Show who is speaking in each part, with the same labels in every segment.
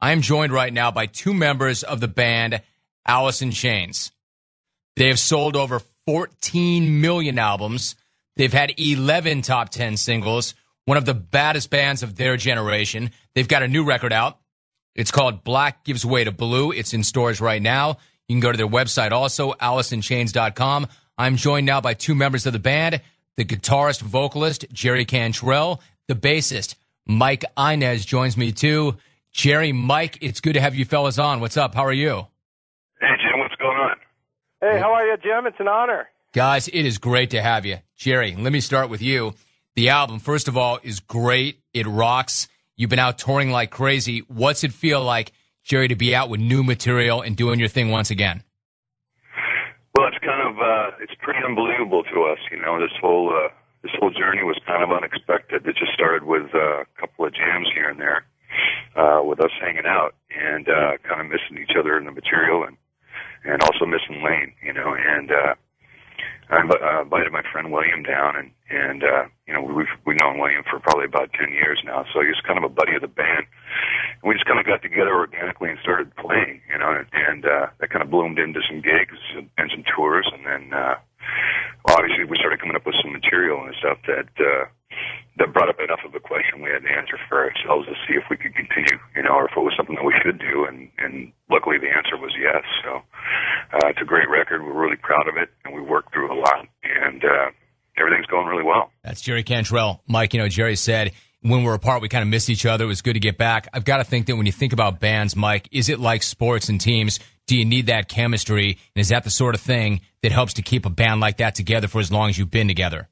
Speaker 1: I am joined right now by two members of the band Alice in Chains. They have sold over 14 million albums. They've had 11 top 10 singles, one of the baddest bands of their generation. They've got a new record out. It's called Black Gives Way to Blue. It's in stores right now. You can go to their website also, AliceInChains.com. I'm joined now by two members of the band, the guitarist, vocalist, Jerry Cantrell, the bassist, Mike Inez joins me too. Jerry, Mike, it's good to have you fellas on. What's up? How are you?
Speaker 2: Hey, Jim, what's going on?
Speaker 3: Hey, how are you, Jim? It's an honor.
Speaker 1: Guys, it is great to have you. Jerry, let me start with you. The album, first of all, is great. It rocks. You've been out touring like crazy. What's it feel like, Jerry, to be out with new material and doing your thing once again?
Speaker 2: Well, it's kind of, it's pretty unbelievable to us. You know, this whole journey was kind of unexpected. It just started with a couple of jams here and there, with us hanging out and kind of missing each other in the material and also missing Lane, you know, and I invited my friend William down, and you know, we've known William for probably about 10 years now, so he's kind of a buddy of the band. And we just kind of got together organically and started playing, you know, and that kind of bloomed into some gigs and some tours, and then obviously we started coming up with some material and stuff that brought up enough of a question we had to answer for ourselves to see if we could continue, you know, or if it was something that we should do, and luckily the answer was yes. So it's a great record. We're really proud of it, and we worked through a lot, and everything's going really well.
Speaker 1: That's Jerry Cantrell. Mike, you know, Jerry said when we're apart, we kind of missed each other. It was good to get back. I've got to think that when you think about bands, Mike, is it like sports and teams? Do you need that chemistry? And is that the sort of thing that helps to keep a band like that together for as long as you've been together?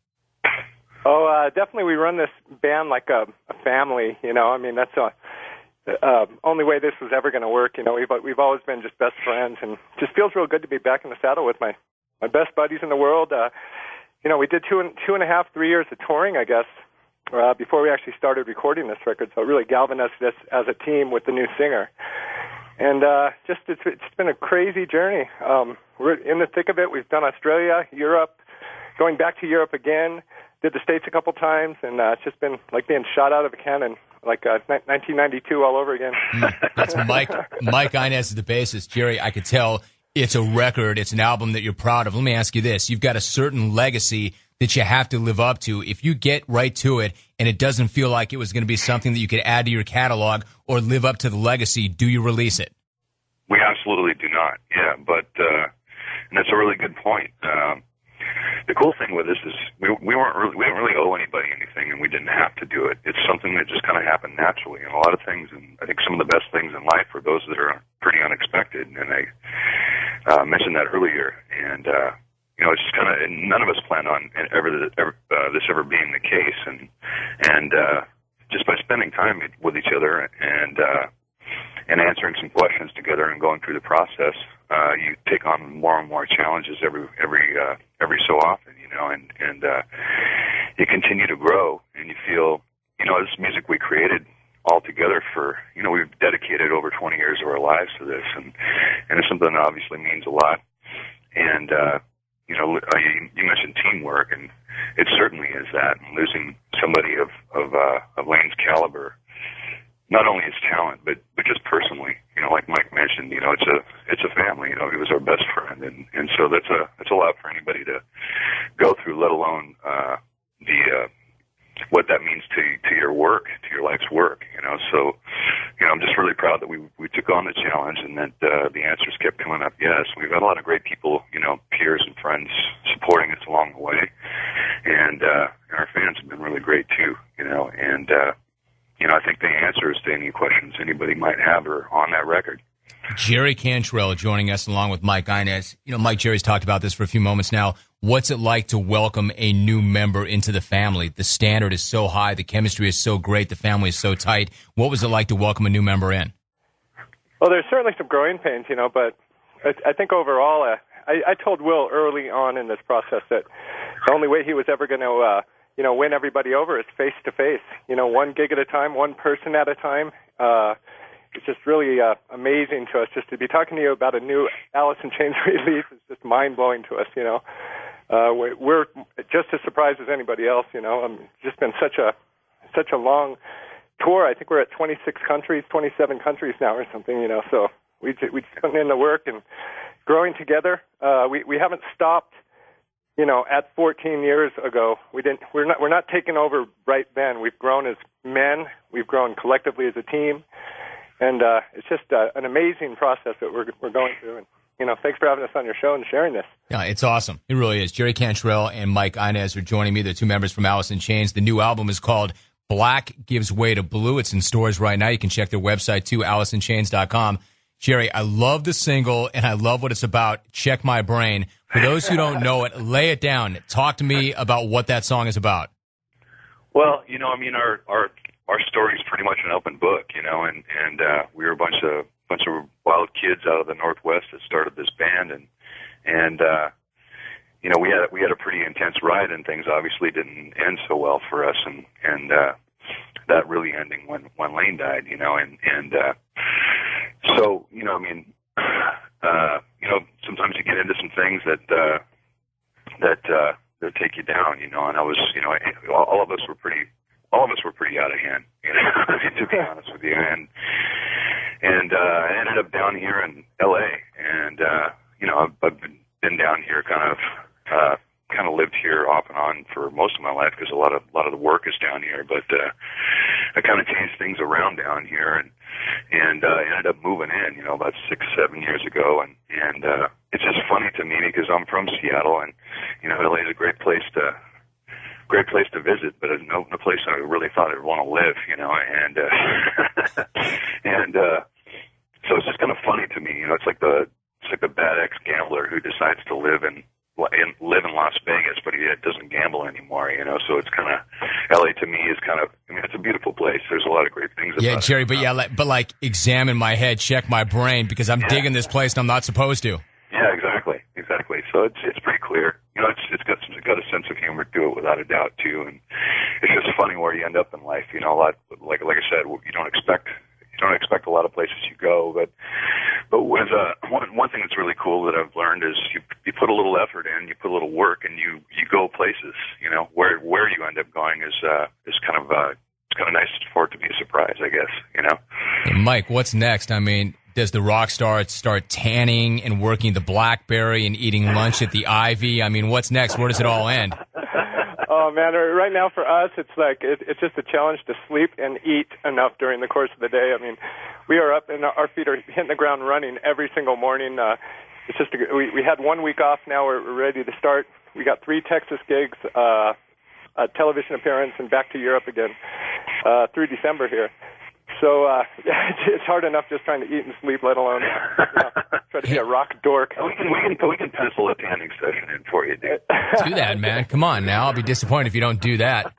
Speaker 3: Oh, definitely we run this band like a family, you know. I mean, that's the only way this was ever going to work, you know. We've always been just best friends, and just feels real good to be back in the saddle with my best buddies in the world. You know, we did two and a half, 3 years of touring, I guess, before we actually started recording this record, so it really galvanized us as a team with the new singer. And just it's been a crazy journey. We're in the thick of it. We've done Australia, Europe, going back to Europe again, did the States a couple times, and it's just been like being shot out of a cannon, like 1992 all over again.
Speaker 1: That's Mike Inez is the bassist. Jerry, I could tell it's a record, it's an album that you're proud of. Let me ask you this. You've got a certain legacy that you have to live up to. If you get right to it and it doesn't feel like it was going to be something that you could add to your catalog or live up to the legacy, do you release it?
Speaker 2: We absolutely do not, yeah, but and that's a really good point. The cool thing with this is we didn't really owe anybody anything, and we didn't have to do it. It's something that just kind of happened naturally, and a lot of things, and I think some of the best things in life are those that are pretty unexpected, and I mentioned that earlier, and you know, it's just kind of, none of us planned on this ever being the case, and just by spending time with each other and answering some questions together and going through the process, you take on more and more challenges every so often, you know, and you continue to grow, and you feel, you know, this music we created all together for, you know, we've dedicated over 20 years of our lives to this, and it's something that obviously means a lot, and you know, you mentioned teamwork, and it certainly is that. And losing somebody of Lane's caliber, not only his talent, but just personally, you know, like Mike mentioned, you know, it's a family. You know, he was our best friend, and so that's a lot for anybody to go through, let alone what that means to your work, to your life's work. You know, so you know, I'm just really proud that we took on the challenge, and that the answers kept coming up. Yes, we've had a lot of great people, you know, peers and friends supporting us along the way, and our fans have been really great too. You know, and you know, I think the answers to any questions anybody might have are on that record.
Speaker 1: Jerry Cantrell joining us along with Mike Inez. You know, Mike, Jerry's talked about this for a few moments now. What's it like to welcome a new member into the family? The standard is so high, the chemistry is so great, the family is so tight. What was it like to welcome a new member in?
Speaker 3: Well, there's certainly some growing pains, you know, but I think overall, I told Will early on in this process that the only way he was ever going to, you know, win everybody over is face to face. You know, one gig at a time, one person at a time. It's just really amazing to us just to be talking to you about a new Alice in Chains release. It's just mind-blowing to us, you know. We're just as surprised as anybody else, you know. It's just been such a long tour. I think we're at 26 countries, 27 countries now or something, you know. So we just put in the work and growing together. We haven't stopped, you know, at 14 years ago. We're not taking over right then. We've grown as men. We've grown collectively as a team. And it's just an amazing process that we're going through. And, you know, thanks for having us on your show and sharing this.
Speaker 1: Yeah, it's awesome. It really is. Jerry Cantrell and Mike Inez are joining me. They're two members from Alice in Chains. The new album is called Black Gives Way to Blue. It's in stores right now. You can check their website, too, AliceInChains.com. Jerry, I love the single, and I love what it's about, Check My Brain. For those who don't know it, lay it down. Talk to me about what that song is about.
Speaker 2: Well, you know, I mean, our story is pretty much an open book, you know, and we were a bunch of wild kids out of the Northwest that started this band, and you know, we had a pretty intense ride, and things obviously didn't end so well for us, and that really ending when Lane died, you know, and so, you know, I mean, you know, sometimes you get into some things that take you down, you know, and I was, you know, all of us were pretty out of hand, you know, to be honest with you, and I ended up down here in L.A. and you know, I've been down here kind of lived here off and on for most of my life because a lot of the work is down here, but I kind of changed things around down here and ended up moving in, you know, about 6-7 years ago, and it's just funny to me because I'm from Seattle, and you know, LA is a great place to visit, but no place I really thought I'd want to live, you know, and so it's just kind of funny to me, you know, it's like the bad ex-gambler who decides to live in Las Vegas, but he doesn't gamble anymore, you know, so it's kind of, LA to me is kind of, I mean, it's a beautiful place. There's a lot of great things about it.
Speaker 1: Yeah, Jerry, but examine my head, check my brain, because I'm digging this place and I'm not supposed to.
Speaker 2: Yeah, exactly. So it's pretty clear. You know, it's got a sense of humor to it without a doubt too, and it's just funny where you end up in life. You know, a lot like I said, you don't expect a lot of places you go, but with one thing that's really cool that I've learned is you put a little effort in, you put a little work, and you go places. You know, where you end up going is kind of it's kind of nice for it to be a surprise, I guess. You know.
Speaker 1: Hey, Mike, what's next? I mean, does the rock star start tanning and working the BlackBerry and eating lunch at the Ivy? I mean, what's next? Where does it all end?
Speaker 3: Oh, man, right now for us, it's like it's just a challenge to sleep and eat enough during the course of the day. I mean, we are up and our feet are hitting the ground running every single morning. It's just we had 1 week off. Now we're ready to start. We got 3 Texas gigs, a television appearance, and back to Europe again through December here. So it's hard enough just trying to eat and sleep, let alone try to be a rock dork.
Speaker 2: We can pencil a tanning session in for you, dude.
Speaker 1: Do that, man. Come on now. I'll be disappointed if you don't do that.